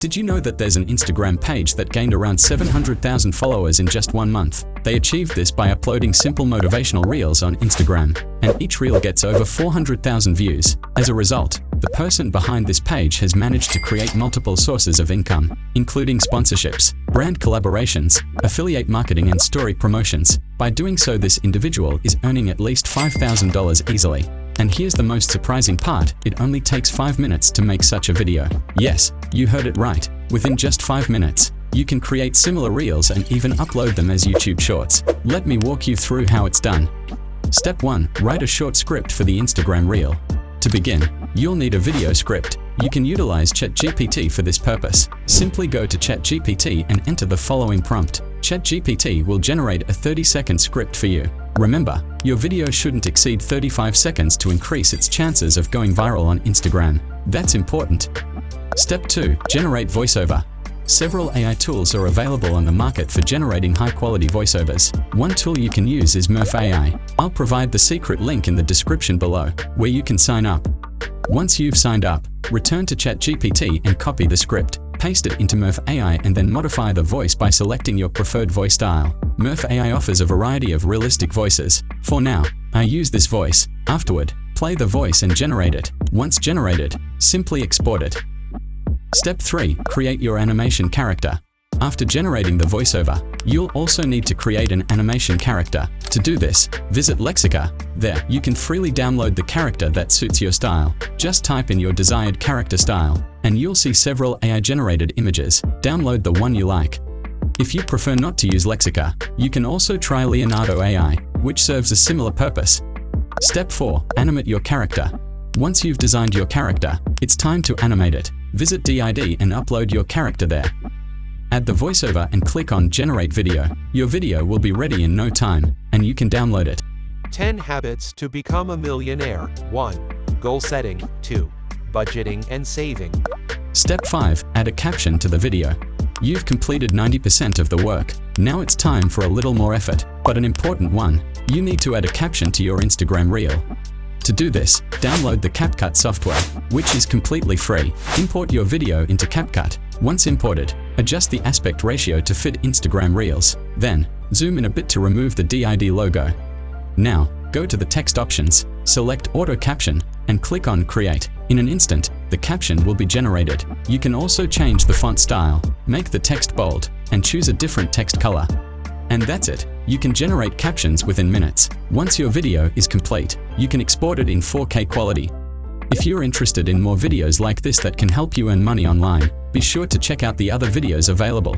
Did you know that there's an Instagram page that gained around 700,000 followers in just 1 month? They achieved this by uploading simple motivational reels on Instagram, and each reel gets over 400,000 views. As a result, the person behind this page has managed to create multiple sources of income, including sponsorships, brand collaborations, affiliate marketing and story promotions. By doing so, this individual is earning at least $5,000 easily. And here's the most surprising part, it only takes 5 minutes to make such a video. Yes, you heard it right. Within just 5 minutes, you can create similar reels and even upload them as YouTube Shorts. Let me walk you through how it's done. Step 1. Write a short script for the Instagram reel. To begin, you'll need a video script. You can utilize ChatGPT for this purpose. Simply go to ChatGPT and enter the following prompt. ChatGPT will generate a 30-second script for you. Remember, your video shouldn't exceed 35 seconds to increase its chances of going viral on Instagram. That's important. Step 2. Generate voiceover. Several AI tools are available on the market for generating high-quality voiceovers. One tool you can use is Murf AI. I'll provide the secret link in the description below, where you can sign up. Once you've signed up, return to ChatGPT and copy the script. Paste it into Murf AI and then modify the voice by selecting your preferred voice style. Murf AI offers a variety of realistic voices. For now, I use this voice. Afterward, play the voice and generate it. Once generated, simply export it. Step 3. Create your animation character. After generating the voiceover, you'll also need to create an animation character. To do this, visit Lexica. There, you can freely download the character that suits your style. Just type in your desired character style, and you'll see several AI-generated images. Download the one you like. If you prefer not to use Lexica, you can also try Leonardo AI, which serves a similar purpose. Step 4. Animate your character. Once you've designed your character, it's time to animate it. Visit DID and upload your character there. Add the voiceover and click on Generate Video. Your video will be ready in no time, and you can download it. 10 Habits to Become a Millionaire. 1. Goal setting. 2. Budgeting and saving. Step 5. Add a caption to the video. You've completed 90% of the work. Now it's time for a little more effort, but an important one. You need to add a caption to your Instagram reel. To do this, download the CapCut software, which is completely free. Import your video into CapCut. Once imported, adjust the aspect ratio to fit Instagram Reels. Then, zoom in a bit to remove the DID logo. Now, go to the text options, select Auto Caption, and click on Create. In an instant, the caption will be generated. You can also change the font style, make the text bold, and choose a different text color. And that's it. You can generate captions within minutes. Once your video is complete, you can export it in 4K quality. If you're interested in more videos like this that can help you earn money online, be sure to check out the other videos available.